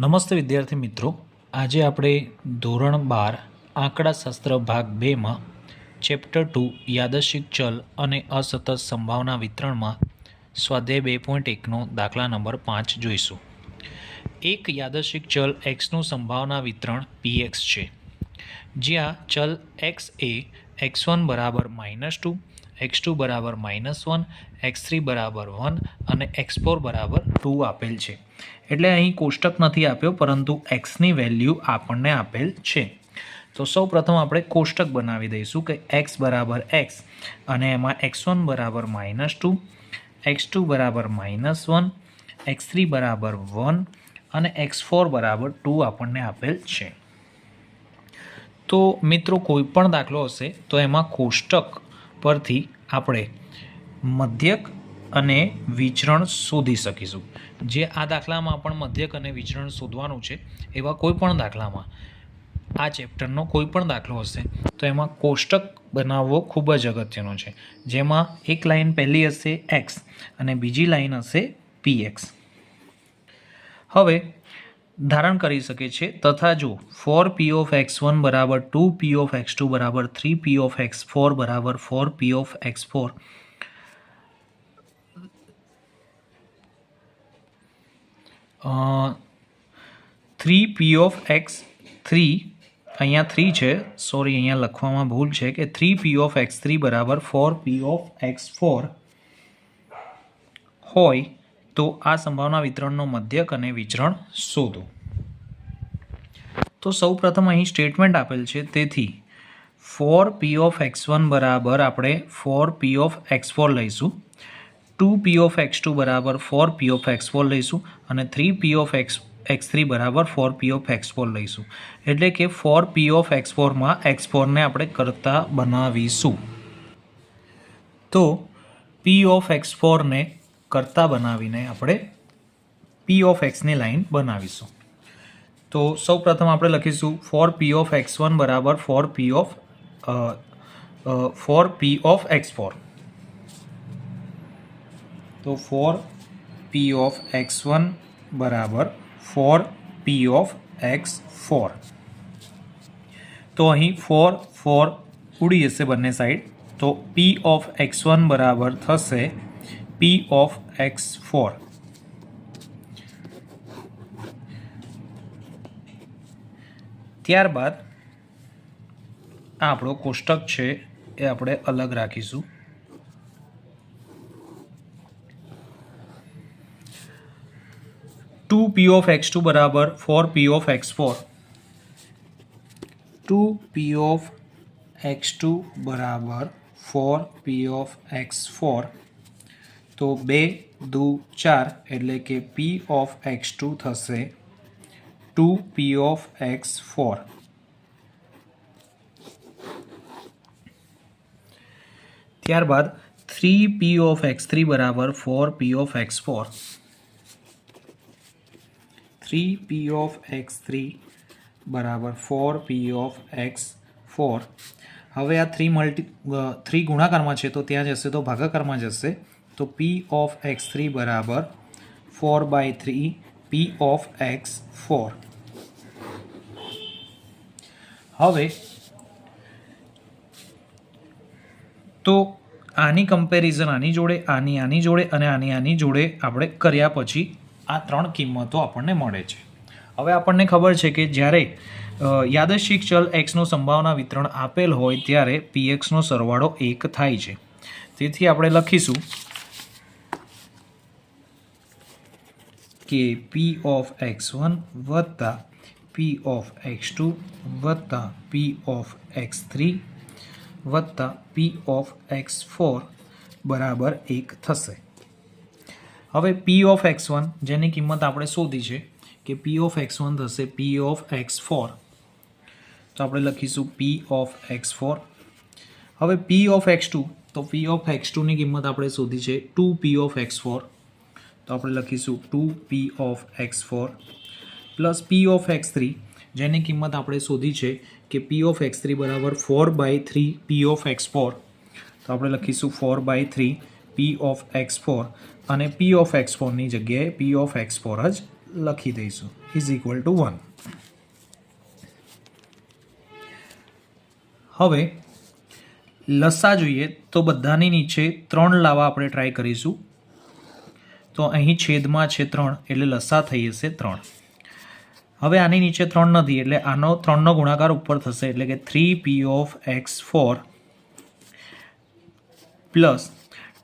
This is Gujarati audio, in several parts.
નમસ્તે વિદ્યાર્થી મિત્રો, આજે આપણે ધોરણ 12 આંકડાશાસ્ત્ર ભાગ 2માં ચેપ્ટર 2 યાદચ્છિક ચલ અને અસતત સંભાવના વિતરણમાં સ્વાધ્યાય 2.1નો દાખલા નંબર 5 જોઈશું. એક યાદચ્છિક ચલ xનું સંભાવના વિતરણ px છે, જ્યાં ચલ x એ x1 બરાબર -2, x2 બરાબર -1, x3 બરાબર 1 અને x4 બરાબર 2 આપેલ છે. એટલે અહીં કોષ્ટક નથી આપ્યો, પરંતુ xની વેલ્યુ આપણને આપેલ છે. તો સૌ પ્રથમ આપણે કોષ્ટક બનાવી દઈશું કે x બરાબર x અને એમાં x1 બરાબર -2, x2 બરાબર -1, x3 બરાબર 1 અને x4 બરાબર 2 આપણને આપેલ છે. તો મિત્રો, કોઈ પણ દાખલો હશે તો એમાં કોષ્ટક પરથી આપણે મધ્યક અને વિચરણ શોધી શકીશું. જે આ દાખલામાં પણ મધ્યક અને વિચરણ શોધવાનું છે, એવા કોઈ પણ દાખલામાં આ ચેપ્ટરનો કોઈ પણ દાખલો હશે તો એમાં કોષ્ટક બનાવવો ખૂબ જ અગત્યનો છે, જેમાં એક લાઈન પહેલી હશે x અને બીજી લાઈન હશે px. હવે ધારણ કરી શકે છે તથા જો ફોર p of x1 બરાબર 2 p of x2 બરાબર 3 p of x4 બરાબર 4 p of x4 3 p of x3 અહીંયા 3 છે, સોરી અહીંયા લખવામાં ભૂલ છે કે 3 p of x3 બરાબર 4 p of x4 હોય તો આ સંભાવના વિતરણનો મધ્યક અને વિચરણ શોધો. તો સૌ પ્રથમ અહીં સ્ટેટમેન્ટ આપેલ છે, તેથી 4 p of x1 બરાબર આપણે 4 p of x4 લઈશું, 2 p of x2 બરાબર 4 p of x4 લઈશું અને 3 p of x3 બરાબર 4 p of x4 લઈશું. એટલે કે 4 p of x4 માં x4 ને આપણે કરતા બનાવીશું. તો p of x4 ને કરતા બનાવીને આપણે p of x ની લાઈન બનાવીશું. તો સૌ પ્રથમ આપણે લખીશું 4 p of x1 બરાબર 4 p of x4. તો 4 p of x1 બરાબર 4 p of x4. તો અહીં 4 ઉડી જશે બંને સાઈડ, તો p of x1 બરાબર થશે p of x4. ત્યારબાદ આ આપણો કોષ્ટક છે એ આપણે અલગ રાખીશું. 2 p of x2 બરાબર 4 p of x4. 2 p of x2 બરાબર 4 p of x4. તો 2 2 4 એટલે કે p of x2 થશે 2 p of x4. ત્યારબાદ 3 p of x3 બરાબર 4 p of x4. 3 p of x3 બરાબર 4 p of x4. હવે આ 3 ગુણાકારમાં છે તો ત્યાં જશે તો ભાગાકારમાં જશે, તો p of x3 બરાબર 4/3 p of x4. હવે તો આની કમ્પેરિઝન આની જોડે, આની જોડે અને આની જોડે આપણે કર્યા પછી આ ત્રણ કિંમતો આપણને મળે છે. હવે આપણને ખબર છે કે જ્યારે યાદચ્છિક ચલ xનું સંભાવના વિતરણ આપેલ હોય ત્યારે pxનો સરવાળો 1 થાય છે. તેથી આપણે લખીશું કે p of x1 વત્તા p of x2 વત્તા p of x3 વત્તા p of x4 બરાબર 1 થશે. હવે p of x1 જેની કિંમત આપણે શોધી છે કે p of x1 થશે p of x4. તો આપણે લખીશું p of x4. હવે p of x2, તો p of x2 ની કિંમત આપણે શોધી છે 2p of x4. તો આપણે લખીશું 2p of x4 plus p of x3 જેની કિંમત આપણે શોધી છે કે p of x3 બરાબર 4/3 p of x4. તો આપણે લખીશું 4/3 p of x4 અને p of x4 ની જગ્યાએ p of x4 જ લખી દઈશું ઇઝ ઇક્વલ ટુ 1. હવે લસા જોઈએ તો બધાની નીચે 3 લાવવા આપણે ટ્રાય કરીશું. તો અહીં છેદમાં છે 3 એટલે લસા થઈ જશે 3. હવે આની નીચે 3 નથી એટલે આનો 3નો ગુણાકાર ઉપર થશે એટલે કે 3p of x4 plus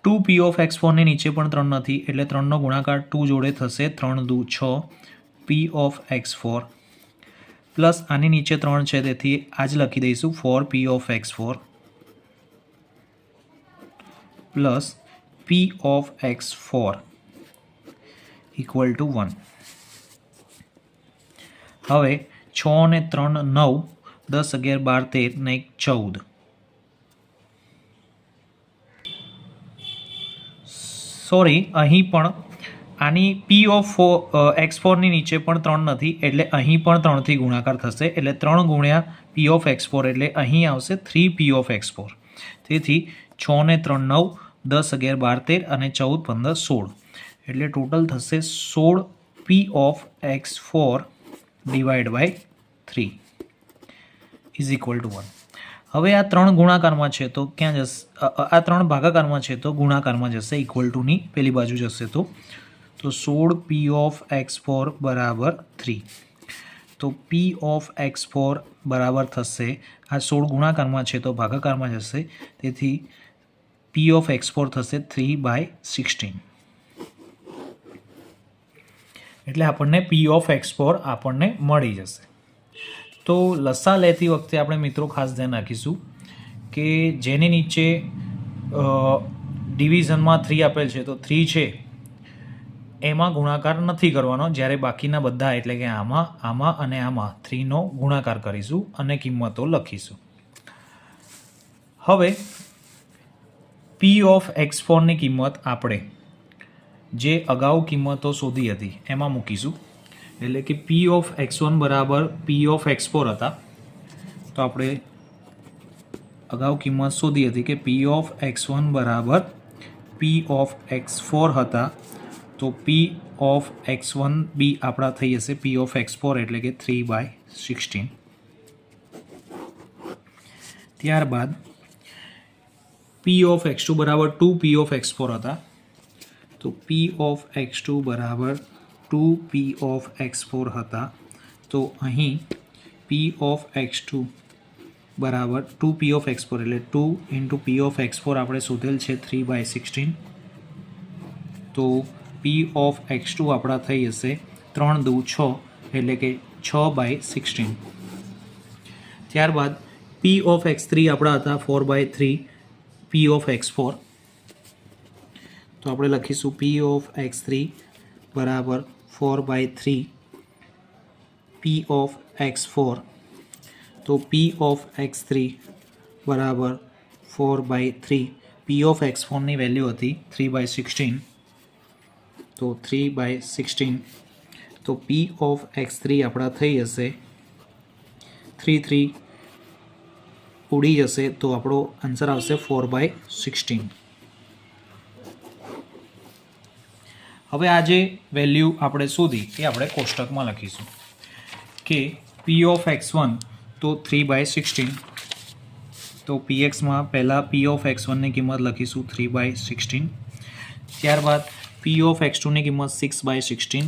2p of x4 ની નીચે પણ 3 નથી એટલે 3નો ગુણાકાર 2 જોડે થશે 3 દુ 6 p of x4 પ્લસ આની નીચે 3 છે તેથી આ જ લખી દઈશું 4p of x4 plus p of x4 equal to 1. હવે 6 ને 3 9, 10 11 12 13 ને 14. સોરી, અહીં પણ આની p of x4 ની નીચે પણ 3 નથી એટલે અહીં પણ 3 થી ગુણાકાર થશે એટલે 3 ગુણ્યા p of x4 એટલે અહીં આવશે 3p of x4. તેથી 6 ને 3 9, 10 11 12 13 અને 14 15 16 એટલે ટોટલ થશે 16p of x4 divide by 3 is equal to 1. હવે આ 3 ગુણાકારમાં છે તો ક્યાં જશે? આ 3 ભાગાકારમાં છે તો ગુણાકારમાં જશે, ઇક્વલ ટુની પેલી બાજુ જશે તો 16p of x4 બરાબર 3. તો p of x4 બરાબર થશે, આ 16 ગુણાકારમાં છે તો ભાગાકારમાં જશે તેથી p of x4 થશે 3/16. એટલે આપણને p of x4 આપણને મળી જશે. તો લસા લેતી વખતે આપણે મિત્રો ખાસ ધ્યાન રાખીશું કે જેની નીચે ડિવિઝનમાં 3 આપેલ છે તો 3 છે એમાં ગુણાકાર નથી કરવાનો, જ્યારે બાકીના બધા એટલે કે આમાં આમાં અને આમાં 3નો ગુણાકાર કરીશું અને કિંમતો લખીશું. હવે p of x4 ની કિંમત આપણે જે અગાઉ કિંમતો શોધી હતી એમાં મૂકીશું. એટલે કે p of x1 બરાબર p of x4 હતા તો આપણે અગાઉ કિંમત શોધી હતી કે p of x1 બરાબર p of x4 હતા તો p of x1 બી આપણા થઈ જશે p of x4 એટલે કે 3/16. ત્યારબાદ p of x2 બરાબર 2p of x4 હતા તો p of x2 બરાબર 2p of x4 હતા તો અહીં p of x2 બરાબર 2p of x4 એટલે 2 into p of x4 આપણે શોધેલ છે 3/16 તો p of x2 આપણા થઈ જશે 3 દુ 6 એટલે કે 6/16. ત્યારબાદ p of x3 આપણા હતા 4/3 p of x4 તો આપણે લખીશું p of x3 બરાબર 4/3 p of x4 તો p of x3 બરાબર 4/3 p of x4 ની વેલ્યુ હતી 3/16 તો 3/16 તો p of x3 આપણા થઈ જશે 3 ઉડી જશે તો આપણો આન્સર આવશે 4/16. હવે આ જે વેલ્યુ આપણે શોધી એ આપણે કોષ્ટકમાં લખીશું કે p of x1 તો 3/16 તો pxમાં પહેલાં p of x1 ની કિંમત લખીશું 3/16. ત્યારબાદ p of x2 ની કિંમત 6/16.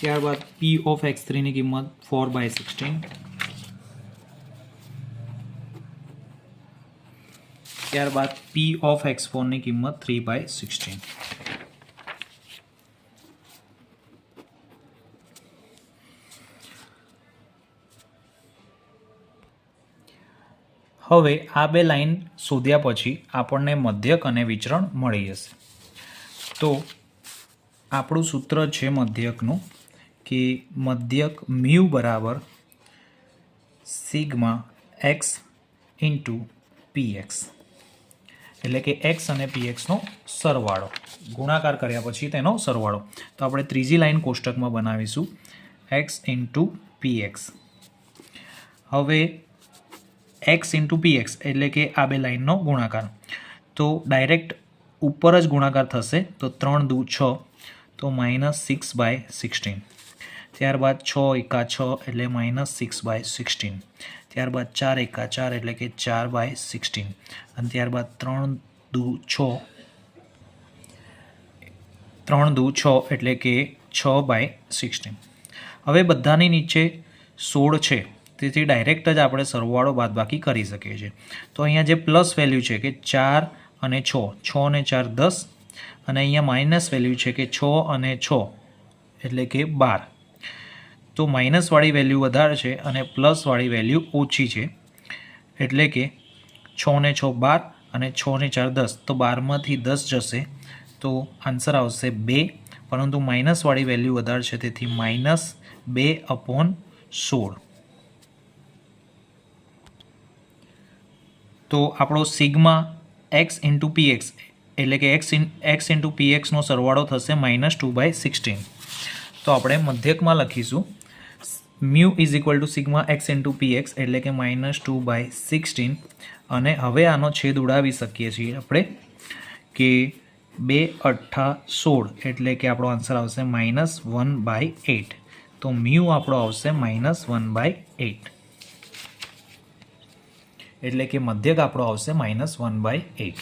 ત્યારબાદ p of x3 ની કિંમત 4/16. ત્યારબાદ p of x4 ની કિંમત 3/16. હવે આ બે લાઈન શોધ્યા પછી આપણને મધ્યક અને વિચરણ મળી જશે. તો આપણું સૂત્ર છે મધ્યકનું કે મધ્યક મ્યુ બરાબર સિગ્મા એક્સ ઇન્ટુ px એટલે કે x અને pxનો સરવાળો, ગુણાકાર કર્યા પછી તેનો સરવાળો. તો આપણે ત્રીજી લાઈન કોષ્ટકમાં બનાવીશું x ઇન્ટુ px. હવે x ઇન્ટુ px એટલે કે આ બે લાઈનનો ગુણાકાર. તો ડાયરેક્ટ ઉપર જ ગુણાકાર થશે તો 3 દુ 6 તો -6/16. ત્યારબાદ 6 એકા 6 એટલે -6/16. ત્યારબાદ 4 એકા 4 એટલે કે 4/16 અને ત્યારબાદ 3 દુ 6 એટલે કે 6/16. હવે બધાની નીચે 16 છે તેથી ડાયરેક્ટ જ આપણે સરવાળો બાદબાકી કરી શકીએ છીએ. તો અહીંયા જે પ્લસ વેલ્યુ છે કે 4 અને 6 ને 4 10 અને અહીંયા માઇનસ વેલ્યુ છે કે 6 અને 6 એટલે કે 12. તો માઇનસવાળી વેલ્યુ વધારે છે અને પ્લસવાળી વેલ્યુ ઓછી છે એટલે કે 6 ને 6 12 અને 6 ને 4 10. તો 12માંથી 10 જશે તો આન્સર આવશે 2, પરંતુ માઇનસવાળી વેલ્યુ વધારે છે તેથી -2/16. તો આપણો સિગ્મા x ઇન્ટુ px એટલે કે x ઇન્ટુ pxનો સરવાળો થશે -2/16. તો આપણે મધ્યકમાં લખીશું mu is equal to sigma x into px એટલે કે -2/16. અને હવે આનો છેદ ઉડાવી શકીએ છીએ આપણે કે 2 8 16 એટલે કે આપણો આન્સર આવશે -1/8. તો મ્યુ આપણો આવશે -1/8 એટલે કે મધ્યક આપણો આવશે -1/8.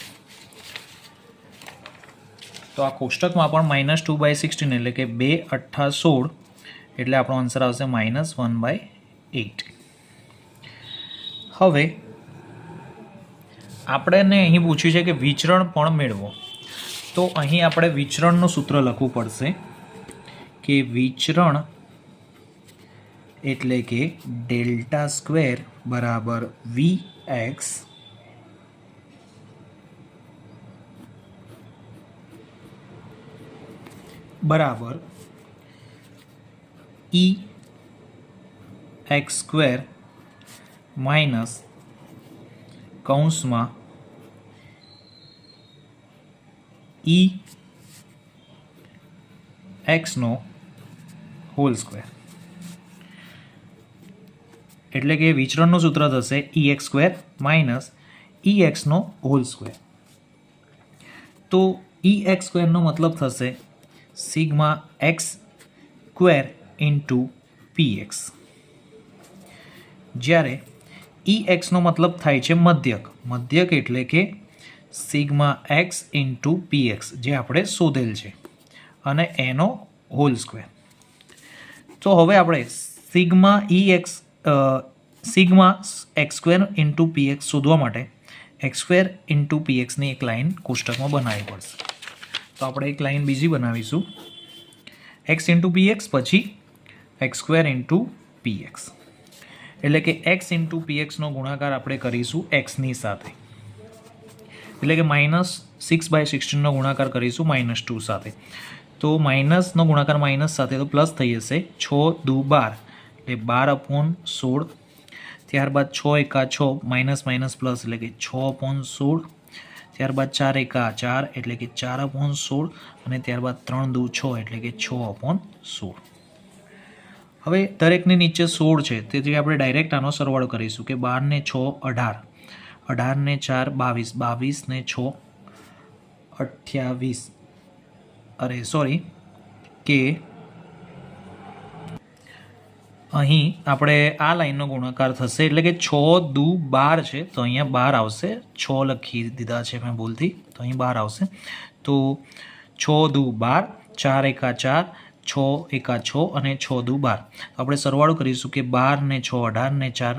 તો આ કોષ્ટકમાં પણ -2/16 એટલે કે 2 8 16 એટલે આપણો આન્સર આવશે -1/8. હવે આપણને અહીં પૂછ્યું છે કે વિચરણ પણ મેળવો. તો અહીં આપણે વિચરણનું સૂત્ર લખવું પડશે કે વિચરણ એટલે કે ડેલ્ટા સ્ક્વેર બરાબર Vx બરાબર EX સ્ક્વેર માઇનસ કૌંસમાં EX નો હોલ સ્ક્વેર. એટલે કે વિચરણનું સૂત્ર થશે EX સ્ક્વેર માઇનસ EX નો હોલ સ્ક્વેર. તો EX સ્ક્વેરનો મતલબ થશે sigma x square into px, જ્યારે EX નો મતલબ થાય છે મધ્યક એટલે કે સિગ્મા x ઇન્ટુ px જે આપણે શોધેલ છે અને એનો હોલ સ્ક્વેર. તો હવે આપણે sigma x square into px શોધવા માટે x સ્ક્વેર ઇન્ટુ pxની એક લાઈન કોષ્ટકમાં બનાવવી પડશે. તો આપણે એક લાઈન બીજી બનાવીશું x ઇન્ટુ px પછી x સ્ક્વેર ઇન્ટુ px એટલે કે x ઇન્ટુ pxનો ગુણાકાર આપણે કરીશું xની સાથે એટલે કે -6/16નો ગુણાકાર કરીશું -2 સાથે. તો માઇનસનો ગુણાકાર માઇનસ સાથે તો પ્લસ થઈ જશે 6 દુ 12 એટલે 12/16. ત્યારબાદ 6 એકા 6 માઇનસ પ્લસ એટલે કે 6/16. ત્યારબાદ 4 એકા 4 એટલે કે 4/16 અને ત્યારબાદ 3 દુ 6 એટલે કે 6/16. હવે દરેકની નીચે 16 છે તેથી આપણે ડાયરેક્ટ આનો સરવાળો કરીશું કે 12 ને 6 18, 18 ને 4 22, 22 ને 6 28. કે અહીં આપણે આ લાઈનનો ગુણાકાર થશે એટલે કે 6 દુ 12 છે તો અહીંયા 12 આવશે. 6 લખી દીધા છે મેં ભૂલથી, તો અહીં 12 આવશે. તો 6 દુ 12, 4 એકા 4, 6 એકા 6 અને 6 દુ 12. આપણે સરવાળો કરીશું કે 12 ને 6 18 ને 4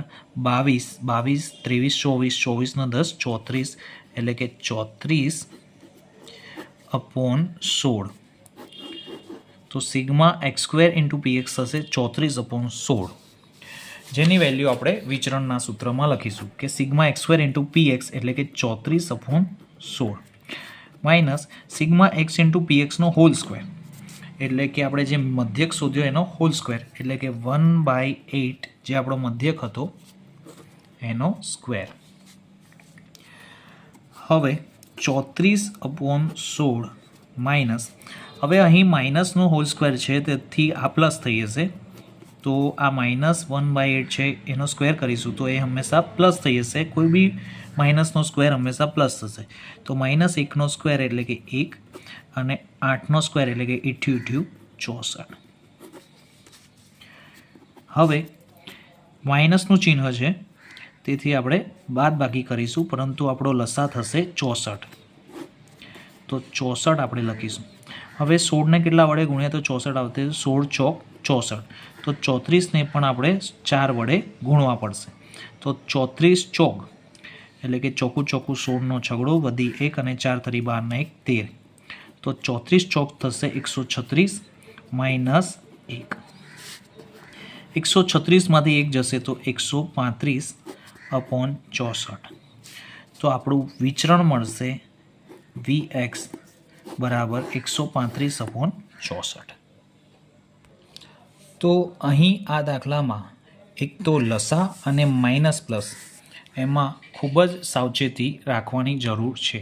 22, 22 23 24, 24 ને 10 34 એટલે કે 34/16. તો sigma x square into px થશે 34/16, જેની વેલ્યુ આપણે વિચરણના સૂત્રમાં લખીશું કે sigma x square into px એટલે કે 34/16 માઇનસ સિગ્મા x ઇન્ટુ pxનો હોલ સ્ક્વેર એટલે કે આપણે જે મધ્યક શોધ્યો એનો હોલ સ્ક્વેર એટલે કે 1/8 જે આપણો મધ્યક હતો એનો સ્ક્વેર. હવે 34/16 માઇનસ, હવે અહીં માઇનસનો હોલ સ્ક્વેર છે તેથી આ પ્લસ થઈ જશે તો આ -1/8 છે એનો સ્ક્વેર કરીશું તો એ હંમેશા પ્લસ થઈ જશે. કોઈ બી માઇનસનો સ્ક્વેર હંમેશા પ્લસ થશે. તો -1નો સ્ક્વેર એટલે કે 1 અને 8નો સ્ક્વેર એટલે કે 8 × 64. હવે માઇનસનું ચિહ્ન છે તેથી આપણે બાદબાકી કરીશું, પરંતુ આપણો લસા થશે 64. તો 64 આપણે લખીશું. હવે 16ને કેટલા વડે ગુણ્યા તો 64 આવશે? 16 ચોક 64. તો 34ને પણ આપણે 4 વડે ગુણવા પડશે. તો 34 ચોક એટલે કે ચોખ્ખું 16નો છગડો વધી 1 અને 4 તરી 12 ને 1 13. તો 34 ચોક થશે 136 -1. 136માંથી 1 જશે તો 135/64. તો આપણું વિચરણ મળશે Vx બરાબર 135/64. તો અહીં આ દાખલામાં એક તો લસા અને માઇનસ પ્લસ એમાં ખૂબ જ સાવચેતી રાખવાની જરૂર છે.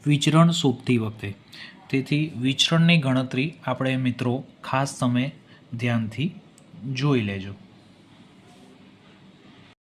વિચરણ શોધતી વખતે તેથી વિચરણની ગણતરી આપણે મિત્રો ખાસ તમે ધ્યાનથી જોઈ લેજો.